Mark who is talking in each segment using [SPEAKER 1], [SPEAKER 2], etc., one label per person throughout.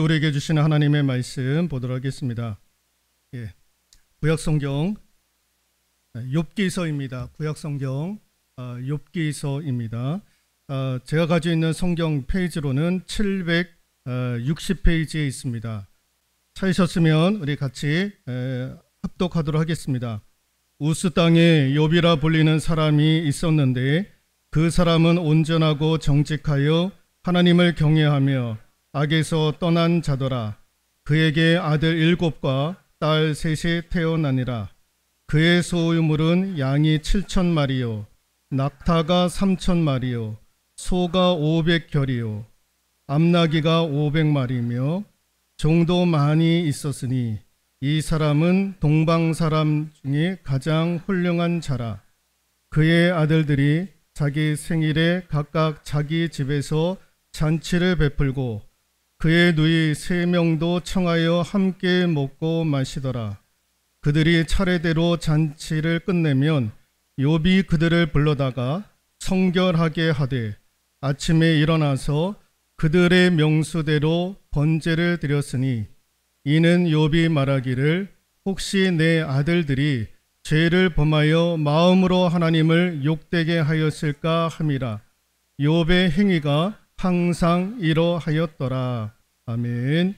[SPEAKER 1] 우리에게 주시는 하나님의 말씀 보도록 하겠습니다. 구약성경 욥기서입니다. 구약성경 욥기서입니다. 제가 가지고 있는 성경 페이지로는 760페이지에 있습니다. 찾으셨으면 우리 같이 합독하도록 하겠습니다. 우스 땅에 욥이라 불리는 사람이 있었는데 그 사람은 온전하고 정직하여 하나님을 경외하며 악에서 떠난 자더라. 그에게 아들 7과 딸 3이 태어나니라. 그의 소유물은 양이 7,000마리요 낙타가 3,000마리요 소가 500결이요 암나귀가 500마리며 종도 많이 있었으니 이 사람은 동방 사람 중에 가장 훌륭한 자라. 그의 아들들이 자기 생일에 각각 자기 집에서 잔치를 베풀고 그의 누이 3명도 청하여 함께 먹고 마시더라. 그들이 차례대로 잔치를 끝내면 욥이 그들을 불러다가 성결하게 하되 아침에 일어나서 그들의 명수대로 번제를 드렸으니 이는 욥이 말하기를 혹시 내 아들들이 죄를 범하여 마음으로 하나님을 욕되게 하였을까 함이라. 욥의 행위가 항상 이러하였더라. 아멘.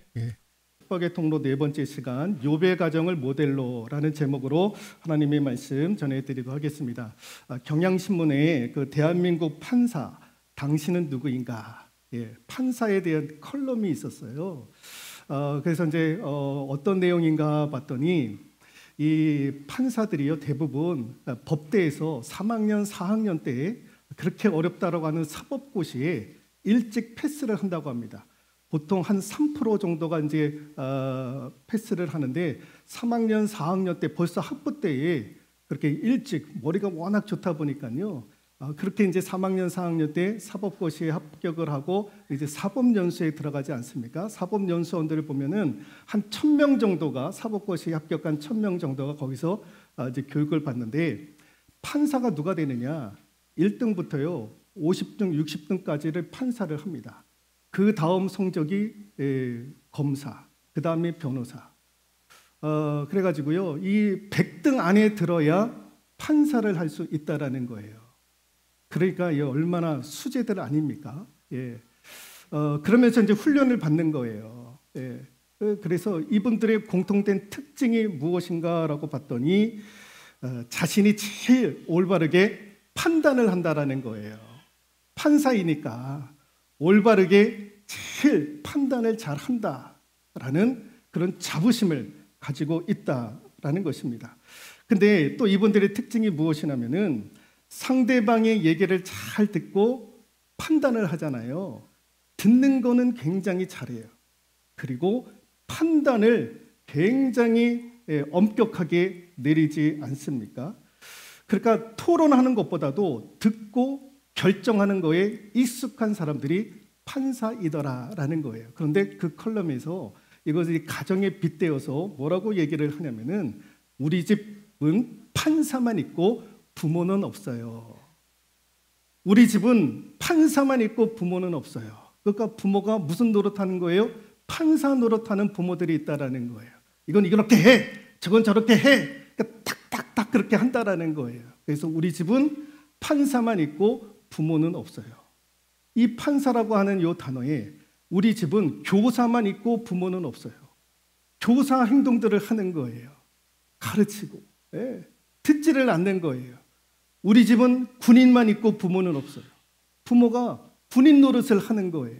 [SPEAKER 1] 축복의 통로 4번째 시간 욥의 가정을 모델로라는 제목으로 하나님의 말씀 전해드리도록 하겠습니다. 경향신문에 그 대한민국 판사 당신은 누구인가 판사에 대한 컬럼이 있었어요. 그래서 이제 어떤 내용인가 봤더니 이 판사들이요 대부분 법대에서 3학년 4학년 때에 그렇게 어렵다라고 하는 사법고시에 일찍 패스를 한다고 합니다. 보통 한 3% 정도가 이제 패스를 하는데 3학년, 4학년 때 벌써 학부 때에 그렇게 일찍 머리가 워낙 좋다 보니까요. 그렇게 이제 3학년, 4학년 때 사법고시에 합격을 하고 이제 사법연수에 들어가지 않습니까? 사법연수원들을 보면은 한 1,000명 정도가 사법고시에 합격한 1,000명 정도가 거기서 이제 교육을 받는데 판사가 누가 되느냐? 1등부터요 50등, 60등까지를 판사를 합니다. 그 다음 성적이 검사, 그 다음에 변호사. 그래가지고요 이 100등 안에 들어야 판사를 할 수 있다라는 거예요. 그러니까 얼마나 수재들 아닙니까? 그러면서 이제 훈련을 받는 거예요. 그래서 이분들의 공통된 특징이 무엇인가라고 봤더니 자신이 제일 올바르게 판단을 한다라는 거예요. 판사이니까 올바르게 제일 판단을 잘 한다라는 그런 자부심을 가지고 있다라는 것입니다. 근데 또 이분들의 특징이 무엇이냐면은 상대방의 얘기를 잘 듣고 판단을 하잖아요. 듣는 거는 굉장히 잘해요. 그리고 판단을 굉장히 엄격하게 내리지 않습니까? 그러니까 토론하는 것보다도 듣고 결정하는 거에 익숙한 사람들이 판사이더라라는 거예요. 그런데 그 컬럼에서 이것이 가정에 빗대어서 뭐라고 얘기를 하냐면은 우리 집은 판사만 있고 부모는 없어요. 우리 집은 판사만 있고 부모는 없어요. 그러니까 부모가 무슨 노릇하는 거예요? 판사 노릇하는 부모들이 있다라는 거예요. 이건 이렇게 해, 저건 저렇게 해, 그러니까 탁탁탁 그렇게 한다라는 거예요. 그래서 우리 집은 판사만 있고 부모는 없어요. 이 판사라고 하는 이 단어에 우리 집은 교사만 있고 부모는 없어요. 교사 행동들을 하는 거예요. 가르치고 듣지를 않는 거예요. 우리 집은 군인만 있고 부모는 없어요. 부모가 군인 노릇을 하는 거예요.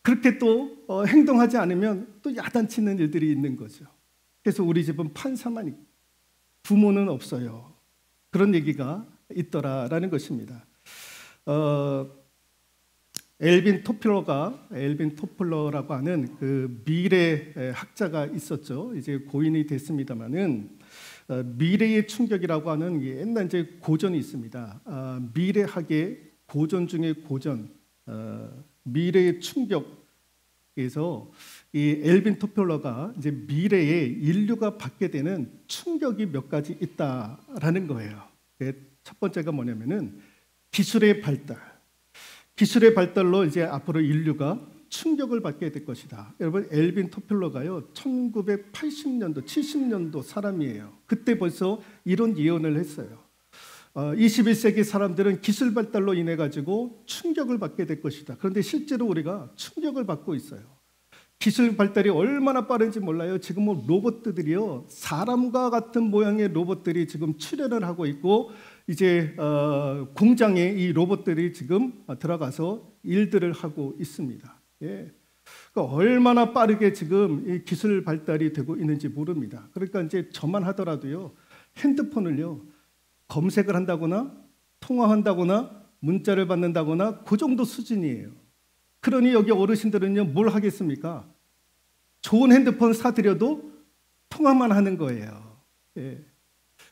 [SPEAKER 1] 그렇게 또 행동하지 않으면 또 야단치는 일들이 있는 거죠. 그래서 우리 집은 판사만 있고 부모는 없어요. 그런 얘기가 있더라라는 것입니다. 엘빈 토플러라고 하는 그 미래 학자가 있었죠. 이제 고인이 됐습니다만은 미래의 충격이라고 하는 옛날 이제 고전이 있습니다. 미래학의 고전 중에 고전, 미래의 충격에서 이 엘빈 토플러가 이제 미래에 인류가 받게 되는 충격이 몇 가지 있다라는 거예요. 첫 번째가 뭐냐면은 기술의 발달. 기술의 발달로 이제 앞으로 인류가 충격을 받게 될 것이다. 여러분 엘빈 토플러가요 1980년도 70년도 사람이에요. 그때 벌써 이런 예언을 했어요. 21세기 사람들은 기술 발달로 인해 가지고 충격을 받게 될 것이다. 그런데 실제로 우리가 충격을 받고 있어요. 기술 발달이 얼마나 빠른지 몰라요. 지금 뭐 로봇들이요 사람과 같은 모양의 로봇들이 지금 출현을 하고 있고 이제 공장에 이 로봇들이 지금 들어가서 일들을 하고 있습니다. 예. 그러니까 얼마나 빠르게 지금 이 기술 발달이 되고 있는지 모릅니다. 그러니까 이제 저만 하더라도요 핸드폰을요 검색을 한다거나 통화한다거나 문자를 받는다거나 그 정도 수준이에요. 그러니 여기 어르신들은요 뭘 하겠습니까? 좋은 핸드폰 사드려도 통화만 하는 거예요. 예.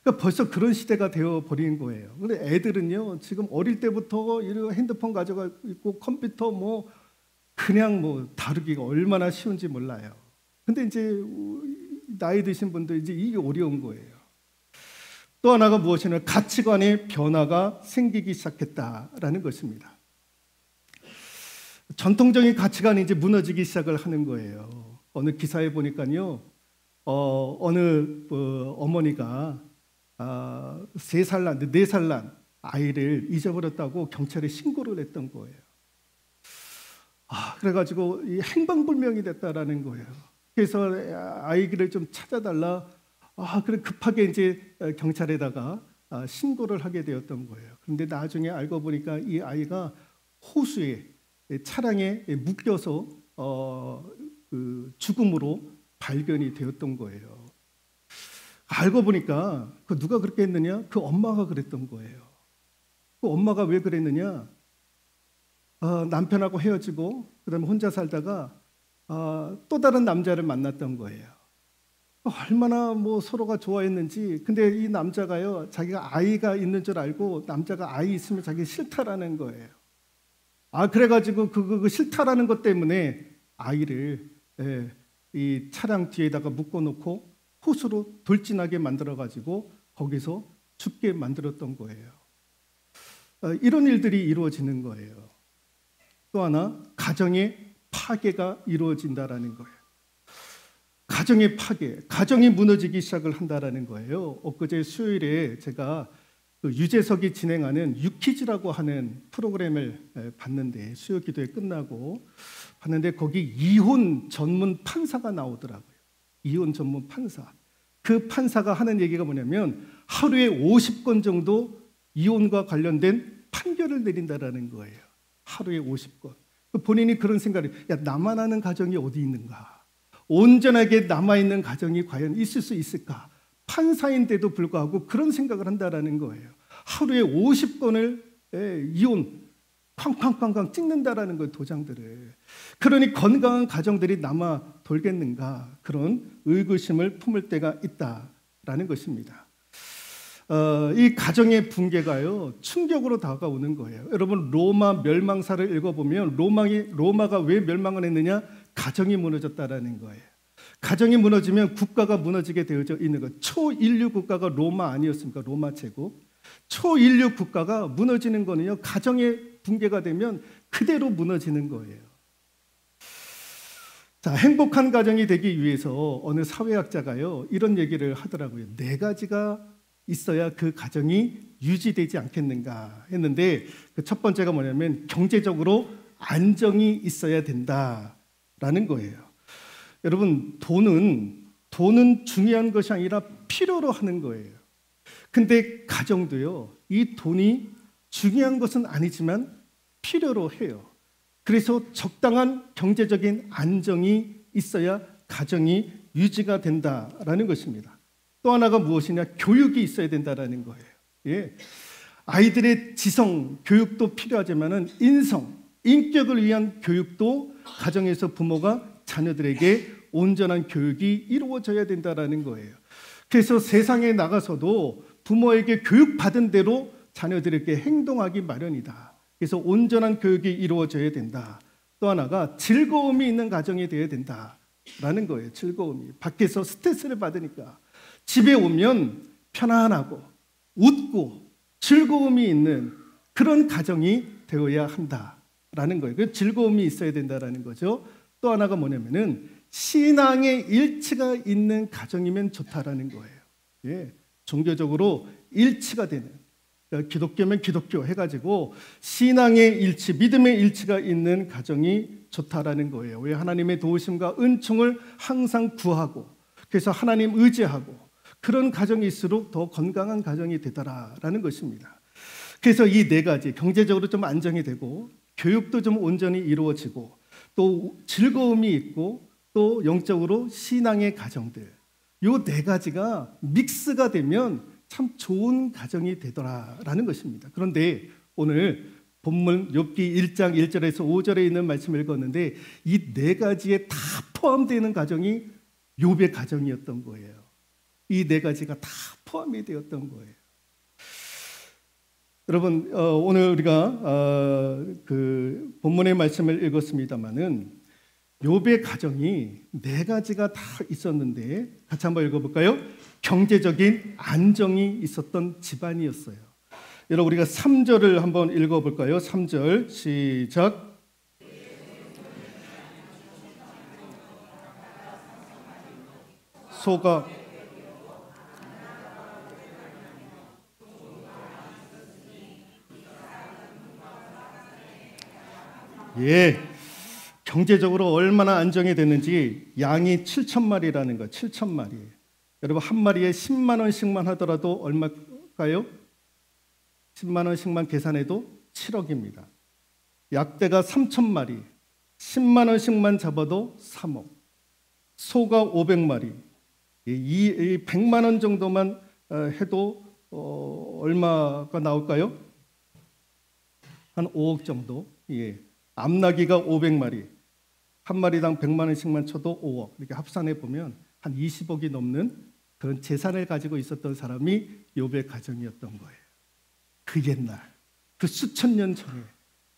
[SPEAKER 1] 그러니까 벌써 그런 시대가 되어버린 거예요. 근데 애들은요 지금 어릴 때부터 이런 핸드폰 가져가 있고 컴퓨터 뭐 그냥 뭐 다루기가 얼마나 쉬운지 몰라요. 근데 이제 나이 드신 분들 이제 이게 어려운 거예요. 또 하나가 무엇이냐면 가치관의 변화가 생기기 시작했다라는 것입니다. 전통적인 가치관이 이제 무너지기 시작을 하는 거예요. 어느 기사에 보니까요, 어느 어머니가 3살 난, 4살 난 아이를 잊어버렸다고 경찰에 신고를 했던 거예요. 그래가지고 이 행방불명이 됐다라는 거예요. 그래서 아이를 좀 찾아달라. 그래 급하게 이제 경찰에다가 신고를 하게 되었던 거예요. 그런데 나중에 알고 보니까 이 아이가 호수에 차량에 묶여서 그 죽음으로 발견이 되었던 거예요. 알고 보니까 그 누가 그렇게 했느냐? 그 엄마가 그랬던 거예요. 그 엄마가 왜 그랬느냐? 남편하고 헤어지고 그다음에 혼자 살다가 또 다른 남자를 만났던 거예요. 얼마나 뭐 서로가 좋아했는지. 근데 이 남자가요, 자기가 아이가 있는 줄 알고 남자가 아이 있으면 자기 싫다라는 거예요. 그래가지고 그 싫다라는 것 때문에 아이를 이 차량 뒤에다가 묶어놓고 호수로 돌진하게 만들어가지고 거기서 죽게 만들었던 거예요. 이런 일들이 이루어지는 거예요. 또 하나, 가정의 파괴가 이루어진다라는 거예요. 가정의 파괴, 가정이 무너지기 시작을 한다라는 거예요. 엊그제 수요일에 제가 유재석이 진행하는 유키즈라고 하는 프로그램을 봤는데, 수요 기도회 끝나고 봤는데 거기 이혼 전문 판사가 나오더라고요. 이혼 전문 판사. 그 판사가 하는 얘기가 뭐냐면 하루에 50건 정도 이혼과 관련된 판결을 내린다라는 거예요. 하루에 50건. 본인이 그런 생각을, 나만 아는 가정이 어디 있는가? 온전하게 남아있는 가정이 과연 있을 수 있을까? 판사인데도 불구하고 그런 생각을 한다라는 거예요. 하루에 50건을 이혼 쾅쾅쾅쾅 찍는다라는 거예요, 도장들을. 그러니 건강한 가정들이 남아 돌겠는가? 그런 의구심을 품을 때가 있다라는 것입니다. 이 가정의 붕괴가요 충격으로 다가오는 거예요. 여러분 로마 멸망사를 읽어보면 로마가 왜 멸망을 했느냐? 가정이 무너졌다라는 거예요. 가정이 무너지면 국가가 무너지게 되어져 있는 거예요. 초인류 국가가 로마 아니었습니까? 로마 제국. 초인류 국가가 무너지는 거는요, 가정의 붕괴가 되면 그대로 무너지는 거예요. 자, 행복한 가정이 되기 위해서 어느 사회학자가요 이런 얘기를 하더라고요. 4가지가 있어야 그 가정이 유지되지 않겠는가 했는데, 그 첫 번째가 뭐냐면 경제적으로 안정이 있어야 된다라는 거예요. 여러분 돈은 중요한 것이 아니라 필요로 하는 거예요. 근데 가정도요, 이 돈이 중요한 것은 아니지만 필요로 해요. 그래서 적당한 경제적인 안정이 있어야 가정이 유지가 된다라는 것입니다. 또 하나가 무엇이냐? 교육이 있어야 된다라는 거예요. 예. 아이들의 지성, 교육도 필요하지만은 인성, 인격을 위한 교육도 가정에서 부모가 자녀들에게 온전한 교육이 이루어져야 된다라는 거예요. 그래서 세상에 나가서도 부모에게 교육받은 대로 자녀들에게 행동하기 마련이다. 그래서 온전한 교육이 이루어져야 된다. 또 하나가 즐거움이 있는 가정이 되어야 된다라는 거예요. 즐거움이. 밖에서 스트레스를 받으니까 집에 오면 편안하고 웃고 즐거움이 있는 그런 가정이 되어야 한다. 된다라는 거예요. 그 즐거움이 있어야 된다라는 거죠. 또 하나가 뭐냐면은 신앙의 일치가 있는 가정이면 좋다라는 거예요. 예, 종교적으로 일치가 되는, 그러니까 기독교면 기독교 해가지고 신앙의 일치, 믿음의 일치가 있는 가정이 좋다라는 거예요. 왜? 하나님의 도우심과 은총을 항상 구하고, 그래서 하나님 의지하고, 그런 가정일수록 더 건강한 가정이 되더라라는 것입니다. 그래서 이 네 가지, 경제적으로 좀 안정이 되고, 교육도 좀 온전히 이루어지고, 또 즐거움이 있고, 또 영적으로 신앙의 가정들, 요 네 가지가 믹스가 되면 참 좋은 가정이 되더라라는 것입니다. 그런데 오늘 본문 욥기 1장 1절에서 5절에 있는 말씀을 읽었는데 이 네 가지에 다 포함되는 가정이 욥의 가정이었던 거예요. 이 네 가지가 다 포함이 되었던 거예요. 여러분, 오늘 우리가 그 본문의 말씀을 읽었습니다마는 욥의 가정이 네 가지가 다 있었는데 같이 한번 읽어볼까요? 경제적인 안정이 있었던 집안이었어요. 여러분, 우리가 3절을 한번 읽어볼까요? 3절 시작. 소가 예, 경제적으로 얼마나 안정이 됐는지 양이 7,000마리라는 거, 7,000마리. 여러분 한 마리에 10만 원씩만 하더라도 얼마일까요? 10만 원씩만 계산해도 7억입니다. 약대가 3,000마리, 10만 원씩만 잡아도 3억. 소가 500마리, 이 100만 원 정도만 해도 얼마가 나올까요? 한 5억 정도. 예. 암나귀가 500마리, 한 마리당 100만 원씩만 쳐도 5억. 이렇게 합산해 보면 한 20억이 넘는 그런 재산을 가지고 있었던 사람이 욥의 가정이었던 거예요. 그 옛날, 그 수천 년 전에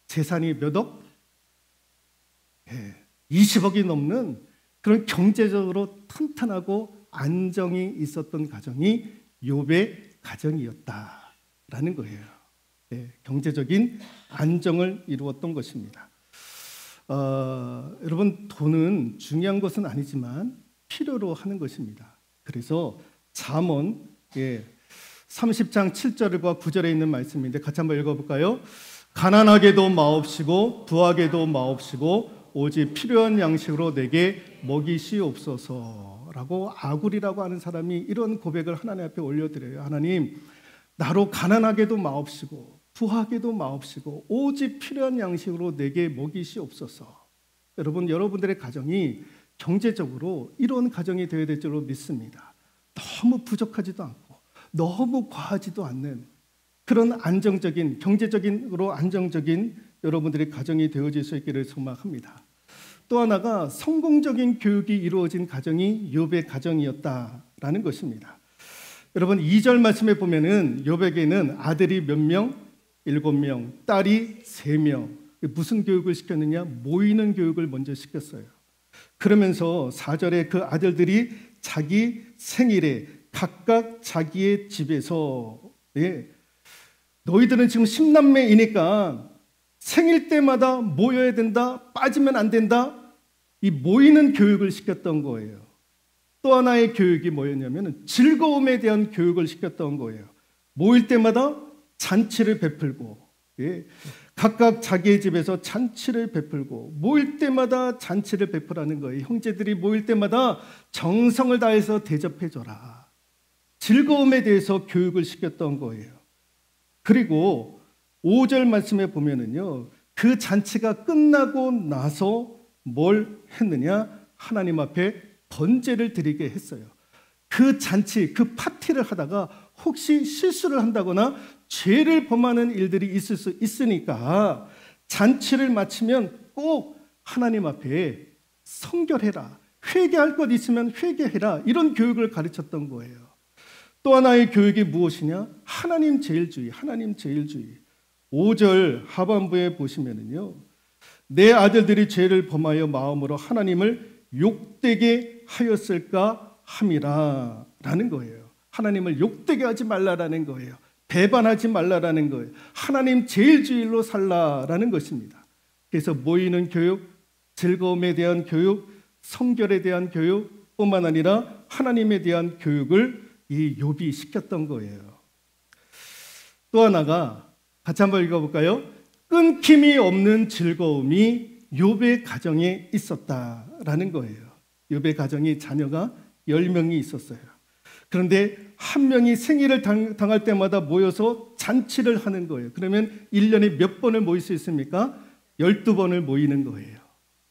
[SPEAKER 1] 재산이 몇 억? 20억이 넘는 그런 경제적으로 탄탄하고 안정이 있었던 가정이 욥의 가정이었다라는 거예요. 경제적인 안정을 이루었던 것입니다. 여러분, 돈은 중요한 것은 아니지만 필요로 하는 것입니다. 그래서 잠언 30장 7절과 9절에 있는 말씀인데 같이 한번 읽어볼까요? 가난하게도 마옵시고 부하게도 마옵시고 오직 필요한 양식으로 내게 먹이시옵소서라고 아굴이라고 하는 사람이 이런 고백을 하나님 앞에 올려드려요. 하나님, 나로 가난하게도 마옵시고 부하게도 마옵시고 오직 필요한 양식으로 내게 먹이시옵소서. 여러분, 여러분들의 가정이 경제적으로 이런 가정이 되어야 될 줄로 믿습니다. 너무 부족하지도 않고 너무 과하지도 않는 그런 안정적인, 경제적으로 안정적인 여러분들의 가정이 되어질 수 있기를 소망합니다. 또 하나가 성공적인 교육이 이루어진 가정이 욥의 가정이었다라는 것입니다. 여러분, 2절 말씀에 보면은 욥에게는 아들이 몇 명? 7명, 딸이 3명. 무슨 교육을 시켰느냐? 모이는 교육을 먼저 시켰어요. 그러면서 4절에 그 아들들이 자기 생일에 각각 자기의 집에서 너희들은 지금 10남매이니까 생일 때마다 모여야 된다, 빠지면 안 된다, 이 모이는 교육을 시켰던 거예요. 또 하나의 교육이 뭐였냐면 즐거움에 대한 교육을 시켰던 거예요. 모일 때마다 잔치를 베풀고, 각각 자기의 집에서 잔치를 베풀고, 모일 때마다 잔치를 베풀라는 거예요. 형제들이 모일 때마다 정성을 다해서 대접해줘라. 즐거움에 대해서 교육을 시켰던 거예요. 그리고 5절 말씀에 보면은요, 그 잔치가 끝나고 나서 뭘 했느냐? 하나님 앞에 번제를 드리게 했어요. 그 잔치, 그 파티를 하다가 혹시 실수를 한다거나 죄를 범하는 일들이 있을 수 있으니까 잔치를 마치면 꼭 하나님 앞에 성결해라. 회개할 것 있으면 회개해라. 이런 교육을 가르쳤던 거예요. 또 하나의 교육이 무엇이냐? 하나님 제일주의, 하나님 제일주의. 5절 하반부에 보시면은요, 내 아들들이 죄를 범하여 마음으로 하나님을 욕되게 하였을까 함이라 라는 거예요. 하나님을 욕되게 하지 말라라는 거예요. 배반하지 말라라는 거예요. 하나님 제일주의로 살라라는 것입니다. 그래서 모이는 교육, 즐거움에 대한 교육, 성결에 대한 교육뿐만 아니라 하나님에 대한 교육을 이 욥이 시켰던 거예요. 또 하나가 같이 한번 읽어볼까요? 끊김이 없는 즐거움이 욥의 가정에 있었다라는 거예요. 욥의 가정이 자녀가 10명이 있었어요. 그런데 한 명이 생일을 당할 때마다 모여서 잔치를 하는 거예요. 그러면 1년에 몇 번을 모일 수 있습니까? 12번을 모이는 거예요.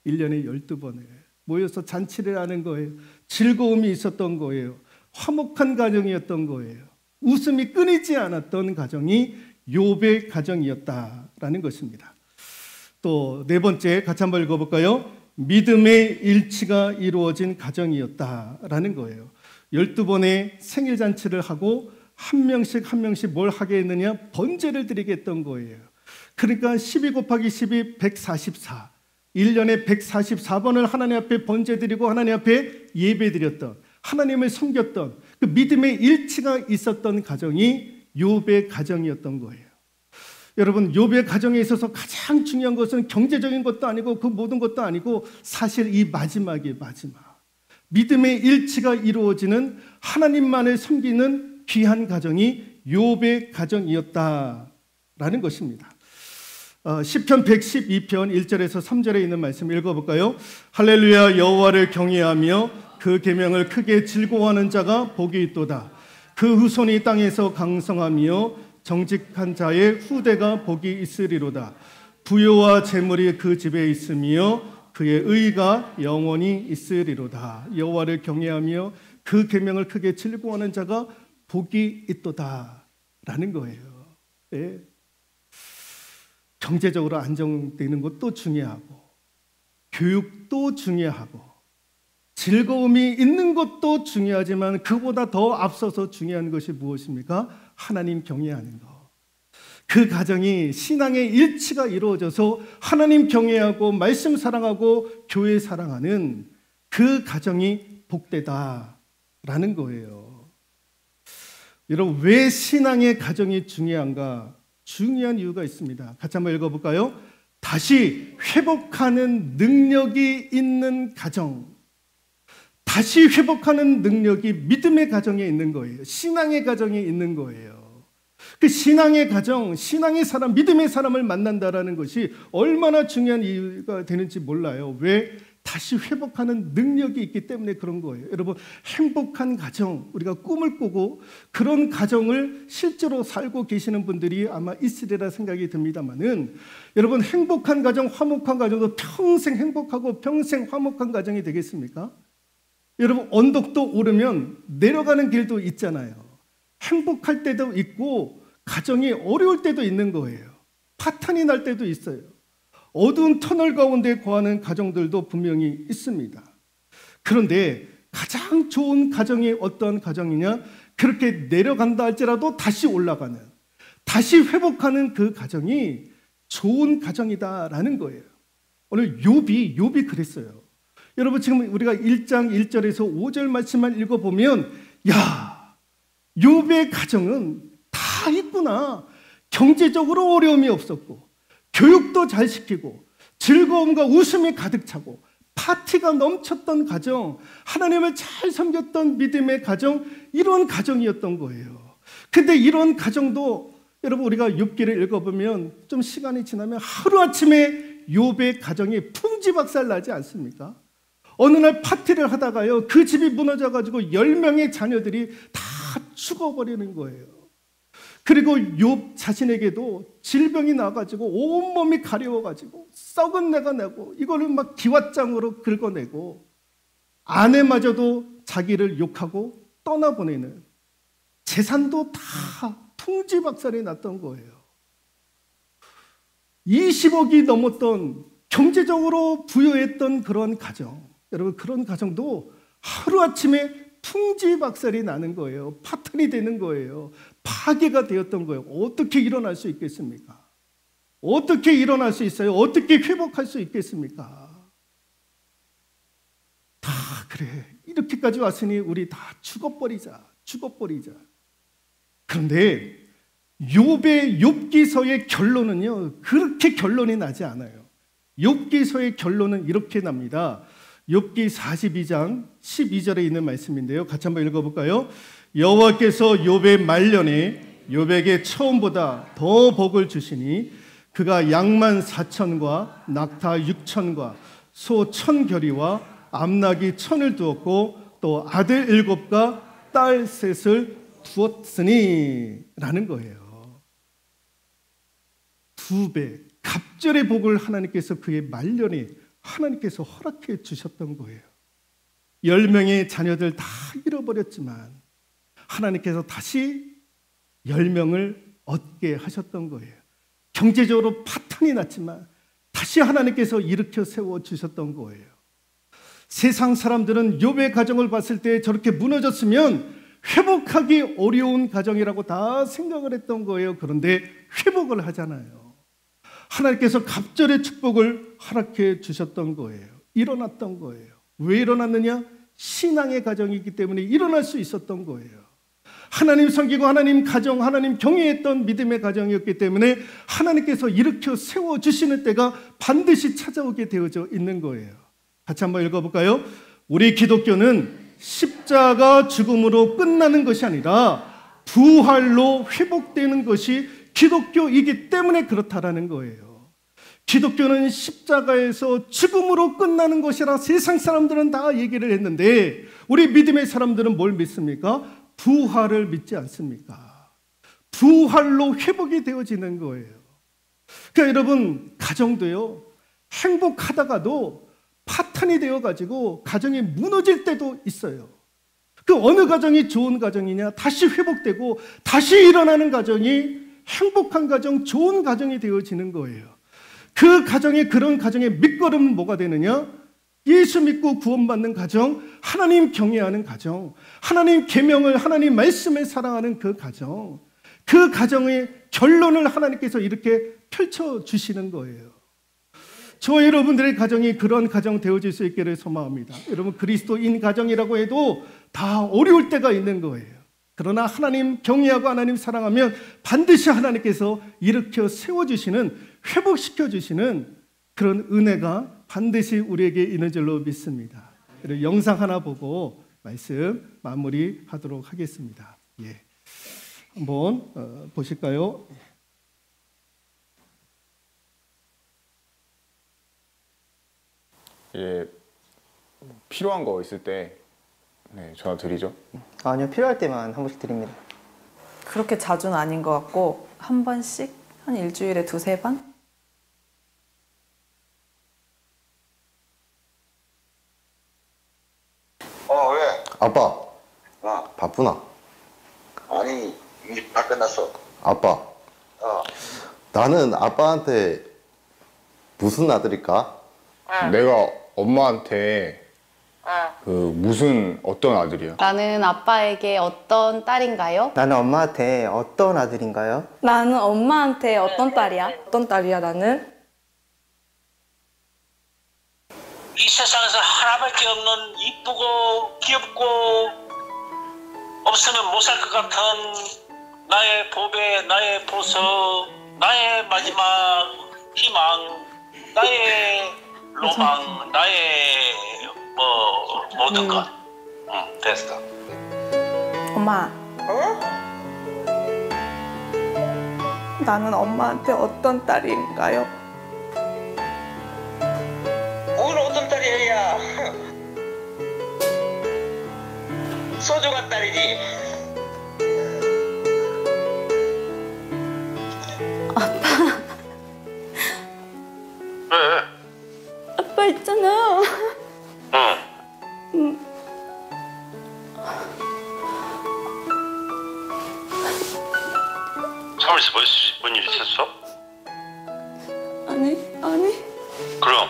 [SPEAKER 1] 1년에 12번을 모여서 잔치를 하는 거예요. 즐거움이 있었던 거예요. 화목한 가정이었던 거예요. 웃음이 끊이지 않았던 가정이 욥의 가정이었다라는 것입니다. 또 네 번째 같이 한번 읽어볼까요? 믿음의 일치가 이루어진 가정이었다라는 거예요. 12번의 생일 잔치를 하고 한 명씩 뭘 하게 했느냐? 번제를 드리게 했던 거예요. 그러니까 12 곱하기 12, 144. 1년에 144번을 하나님 앞에 번제 드리고 하나님 앞에 예배 드렸던, 하나님을 섬겼던 그 믿음의 일치가 있었던 가정이 욥의 가정이었던 거예요. 여러분, 욥의 가정에 있어서 가장 중요한 것은 경제적인 것도 아니고 그 모든 것도 아니고 사실 이 마지막이에요. 마지막. 믿음의 일치가 이루어지는 하나님만을 섬기는 귀한 가정이 욥의 가정이었다라는 것입니다. 시편 112편 1절에서 3절에 있는 말씀 읽어볼까요? 할렐루야, 여호와를 경외하며 그 계명을 크게 즐거워하는 자가 복이 있도다. 그 후손이 땅에서 강성하며 정직한 자의 후대가 복이 있으리로다. 부요와 재물이 그 집에 있으며 그의 의가 영원히 있으리로다. 여호와를 경외하며 그 계명을 크게 즐거워하는 자가 복이 있도다 라는 거예요. 네. 경제적으로 안정되는 것도 중요하고 교육도 중요하고 즐거움이 있는 것도 중요하지만 그보다 더 앞서서 중요한 것이 무엇입니까? 하나님 경외하는 것. 그 가정이 신앙의 일치가 이루어져서 하나님 경외하고 말씀 사랑하고 교회 사랑하는 그 가정이 복되다라는 거예요. 여러분, 왜 신앙의 가정이 중요한가? 중요한 이유가 있습니다. 같이 한번 읽어볼까요? 다시 회복하는 능력이 있는 가정. 다시 회복하는 능력이 믿음의 가정에 있는 거예요. 신앙의 가정에 있는 거예요. 그 신앙의 가정, 신앙의 사람, 믿음의 사람을 만난다라는 것이 얼마나 중요한 이유가 되는지 몰라요. 왜? 다시 회복하는 능력이 있기 때문에 그런 거예요. 여러분, 행복한 가정, 우리가 꿈을 꾸고 그런 가정을 실제로 살고 계시는 분들이 아마 있으리라 생각이 듭니다만은, 여러분, 행복한 가정, 화목한 가정도 평생 행복하고 평생 화목한 가정이 되겠습니까? 여러분, 언덕도 오르면 내려가는 길도 있잖아요. 행복할 때도 있고 가정이 어려울 때도 있는 거예요. 파탄이 날 때도 있어요. 어두운 터널 가운데 거하는 가정들도 분명히 있습니다. 그런데 가장 좋은 가정이 어떤 가정이냐? 그렇게 내려간다 할지라도 다시 올라가는, 다시 회복하는 그 가정이 좋은 가정이다라는 거예요. 오늘 욥이 그랬어요. 여러분, 지금 우리가 1장 1절에서 5절 말씀만 읽어보면, 야, 욥의 가정은 다 있구나. 경제적으로 어려움이 없었고 교육도 잘 시키고 즐거움과 웃음이 가득 차고 파티가 넘쳤던 가정, 하나님을 잘 섬겼던 믿음의 가정, 이런 가정이었던 거예요. 근데 이런 가정도 여러분, 우리가 욥기를 읽어보면 좀 시간이 지나면 하루아침에 욥의 가정이 풍지박살 나지 않습니까? 어느 날 파티를 하다가요, 그 집이 무너져가지고 10명의 자녀들이 다 죽어버리는 거예요. 그리고 욥 자신에게도 질병이 나가지고 온몸이 가려워가지고 썩은 내가 나고 이거를 막 기왓장으로 긁어내고 아내마저도 자기를 욕하고 떠나보내는, 재산도 다 풍지박살이 났던 거예요. 20억이 넘었던, 경제적으로 부유했던 그런 가정, 여러분, 그런 가정도 하루아침에 풍지박살이 나는 거예요. 파탄이 되는 거예요. 파괴가 되었던 거예요. 어떻게 일어날 수 있겠습니까? 어떻게 일어날 수 있어요? 어떻게 회복할 수 있겠습니까? 다 그래, 이렇게까지 왔으니 우리 다 죽어버리자. 그런데 욥의 욥기서의 결론은요, 그렇게 결론이 나지 않아요. 욥기서의 결론은 이렇게 납니다. 욥기 42장 12절에 있는 말씀인데요. 같이 한번 읽어볼까요? 여호와께서 욥의 말년에 욥에게 처음보다 더 복을 주시니 그가 양만 4천과 낙타 6천과 소 1,000결이와 암나귀 1,000을 두었고 또 아들 7과 딸 3을 두었으니 라는 거예요. 2배 갑절의 복을 하나님께서 그의 말년에 하나님께서 허락해 주셨던 거예요. 10명의 자녀들 다 잃어버렸지만 하나님께서 다시 10명을 얻게 하셨던 거예요. 경제적으로 파탄이 났지만 다시 하나님께서 일으켜 세워주셨던 거예요. 세상 사람들은 욥의 가정을 봤을 때 저렇게 무너졌으면 회복하기 어려운 가정이라고 다 생각을 했던 거예요. 그런데 회복을 하잖아요. 하나님께서 갑절의 축복을 허락해 주셨던 거예요. 일어났던 거예요. 왜 일어났느냐? 신앙의 가정이기 때문에 일어날 수 있었던 거예요. 하나님 섬기고 하나님 가정, 하나님 경외했던 믿음의 가정이었기 때문에 하나님께서 일으켜 세워주시는 때가 반드시 찾아오게 되어져 있는 거예요. 같이 한번 읽어볼까요? 우리 기독교는 십자가 죽음으로 끝나는 것이 아니라 부활로 회복되는 것이 기독교이기 때문에 그렇다라는 거예요. 기독교는 십자가에서 죽음으로 끝나는 것이라 세상 사람들은 다 얘기를 했는데 우리 믿음의 사람들은 뭘 믿습니까? 부활을 믿지 않습니까? 부활로 회복이 되어지는 거예요. 그러니까 여러분, 가정도요, 행복하다가도 파탄이 되어가지고 가정이 무너질 때도 있어요. 그 어느 가정이 좋은 가정이냐? 다시 회복되고 다시 일어나는 가정이 행복한 가정, 좋은 가정이 되어지는 거예요. 그 가정에, 그런 가정의 밑거름은 뭐가 되느냐? 예수 믿고 구원받는 가정, 하나님 경외하는 가정, 하나님 계명을, 하나님 말씀을 사랑하는 그 가정, 그 가정의 결론을 하나님께서 이렇게 펼쳐주시는 거예요. 저와 여러분들의 가정이 그런 가정 되어질 수 있기를 소망합니다. 여러분, 그리스도인 가정이라고 해도 다 어려울 때가 있는 거예요. 그러나 하나님 경외하고 하나님 사랑하면 반드시 하나님께서 일으켜 세워주시는, 회복시켜주시는 그런 은혜가 반드시 우리에게 있는 줄로 믿습니다. 그리고 영상 하나 보고 말씀 마무리하도록 하겠습니다. 예, 한번 보실까요?
[SPEAKER 2] 예, 필요한 거 있을 때 전화 드리죠.
[SPEAKER 3] 아니요, 필요할 때만 한 번씩 드립니다.
[SPEAKER 4] 그렇게 자주는 아닌 것 같고 한 번씩, 한 일주일에 2-3번?
[SPEAKER 5] 왜?
[SPEAKER 6] 아빠,
[SPEAKER 5] 어.
[SPEAKER 6] 바쁘나?
[SPEAKER 5] 아니, 일 다 끝났어.
[SPEAKER 6] 아빠, 나는 아빠한테 무슨 아들일까?
[SPEAKER 2] 내가 엄마한테 어떤 아들이야?
[SPEAKER 7] 나는 아빠에게 어떤 딸인가요?
[SPEAKER 3] 나는 엄마한테 어떤 아들인가요?
[SPEAKER 8] 나는 엄마한테 어떤 딸이야? 어떤 딸이야 나는?
[SPEAKER 9] 이 세상에서 하나밖에 없는 이쁘고 귀엽고 없으면 못 살 것 같은 나의 보배, 나의 보석, 나의 마지막 희망, 나의 로망, 나의 모든 것. 응, 됐어.
[SPEAKER 8] 엄마. 나는 엄마한테 어떤 딸인가요?
[SPEAKER 9] 뭘 어떤 딸이야, 야. 소중한 딸이지. 왜?
[SPEAKER 8] 아빠 있잖아.
[SPEAKER 9] 응. 사무실에서 뭔 일 있었어?
[SPEAKER 8] 아니.
[SPEAKER 9] 그럼.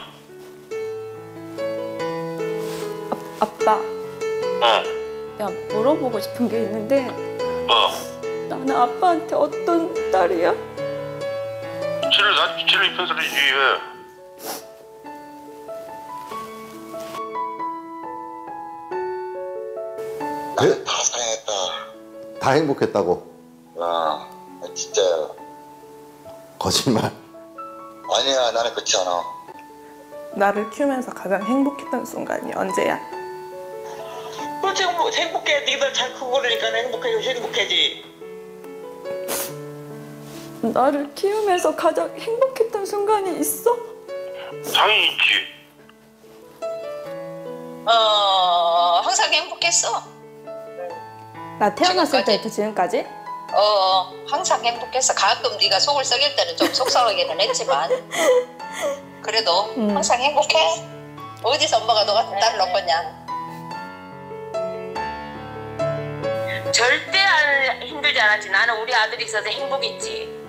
[SPEAKER 8] 아빠. 내가 물어보고 싶은 게 있는데.
[SPEAKER 9] 뭐?
[SPEAKER 8] 나는 아빠한테 어떤 딸이야?
[SPEAKER 9] 쟤를 이쁜 소리지 왜?
[SPEAKER 5] 나는 다 사랑했다.
[SPEAKER 6] 다 행복했다고?
[SPEAKER 5] 진짜야.
[SPEAKER 6] 거짓말.
[SPEAKER 5] 아니야, 나는 그렇지 않아.
[SPEAKER 4] 나를 키우면서 가장 행복했던 순간이 언제야?
[SPEAKER 10] 지금 뭐 행복해. 니들 잘 크고 그러니까 행복해지.
[SPEAKER 4] 나를 키우면서 가장 행복했던 순간이 있어?
[SPEAKER 9] 당연히 있지.
[SPEAKER 10] 항상 행복했어.
[SPEAKER 8] 나 태어났을 때부터 지금까지?
[SPEAKER 10] 항상 행복했어. 가끔 네가 속을 썩일 때는 좀 속상하기는 했지만 그래도 항상 행복해. 어디서 엄마가 너 같은 딸을 얻겠냐. 절대 힘들지 않았지. 나는 우리 아들이 있어서 행복했지.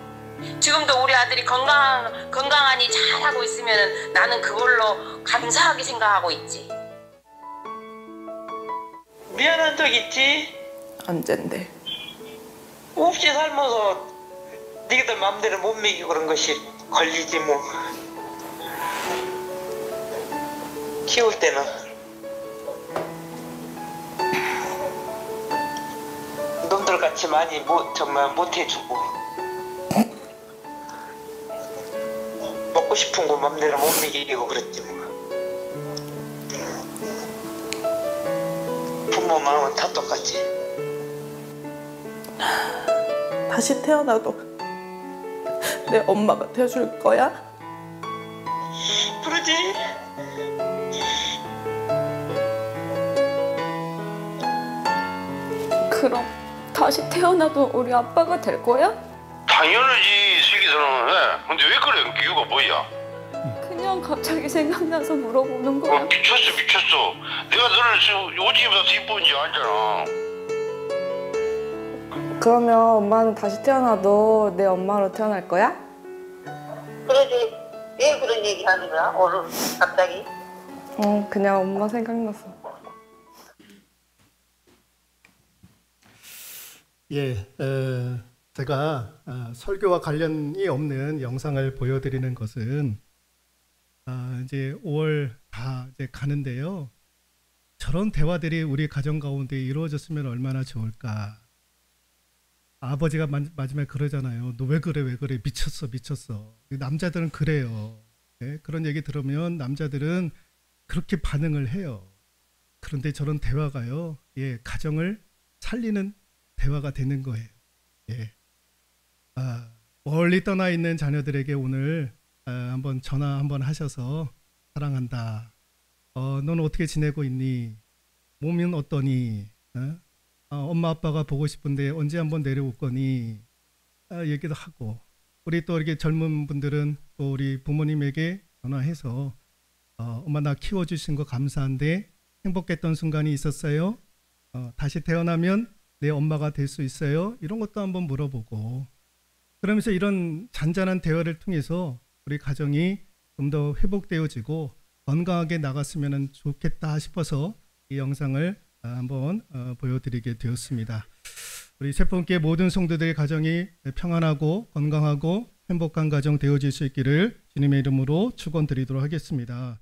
[SPEAKER 10] 지금도 우리 아들이 건강하니 잘하고 있으면 나는 그걸로 감사하게 생각하고 있지. 미안한 적 있지?
[SPEAKER 4] 언젠데?
[SPEAKER 10] 없이 살면서 니들 마음대로 못 먹이고 그런 것이 걸리지 뭐. 키울 때는 놈들같이 많이 정말 못해주고 먹고 싶은 거 마음대로 못 먹이고 그랬지 뭐. 부모 마음은 다 똑같지.
[SPEAKER 4] 다시 태어나도 내 엄마가 되어줄 거야?
[SPEAKER 10] 그러지.
[SPEAKER 4] 그럼 다시 태어나도 우리 아빠가 될 거야?
[SPEAKER 9] 당연하지, 슬기사랑은. 근데 왜 그래? 이유가 뭐야?
[SPEAKER 4] 그냥 갑자기 생각나서 물어보는 거야.
[SPEAKER 9] 미쳤어. 내가 너를 오지보다 더 이쁜지 알잖아.
[SPEAKER 8] 그러면 엄마는 다시 태어나도 내 엄마로 태어날 거야?
[SPEAKER 10] 그러지. 왜 그런 얘기 하는 거야? 오늘 갑자기?
[SPEAKER 8] 그냥 엄마 생각났어.
[SPEAKER 1] 예, 제가 설교와 관련이 없는 영상을 보여드리는 것은 이제 5월 다 이제 가는데요. 저런 대화들이 우리 가정 가운데 이루어졌으면 얼마나 좋을까. 아버지가 마지막에 그러잖아요. 너 왜 그래 미쳤어. 남자들은 그래요. 네? 그런 얘기 들으면 남자들은 그렇게 반응을 해요. 그런데 저런 대화가요, 예, 가정을 살리는 대화가 되는 거예요. 예. 멀리 떠나 있는 자녀들에게 오늘 한번 전화 한번 하셔서 사랑한다. 너는 어떻게 지내고 있니? 몸은 어떠니? 엄마 아빠가 보고 싶은데 언제 한번 내려올 거니? 얘기도 하고, 우리 또 이렇게 젊은 분들은 또 우리 부모님에게 전화해서 엄마 나 키워주신 거 감사한데 행복했던 순간이 있었어요? 다시 태어나면 내 엄마가 될 수 있어요? 이런 것도 한번 물어보고, 그러면서 이런 잔잔한 대화를 통해서 우리 가정이 좀 더 회복되어지고 건강하게 나갔으면 좋겠다 싶어서 이 영상을 한번 보여드리게 되었습니다. 우리 세폰교회 모든 성도들의 가정이 평안하고 건강하고 행복한 가정 되어질 수 있기를 주님의 이름으로 축원드리도록 하겠습니다.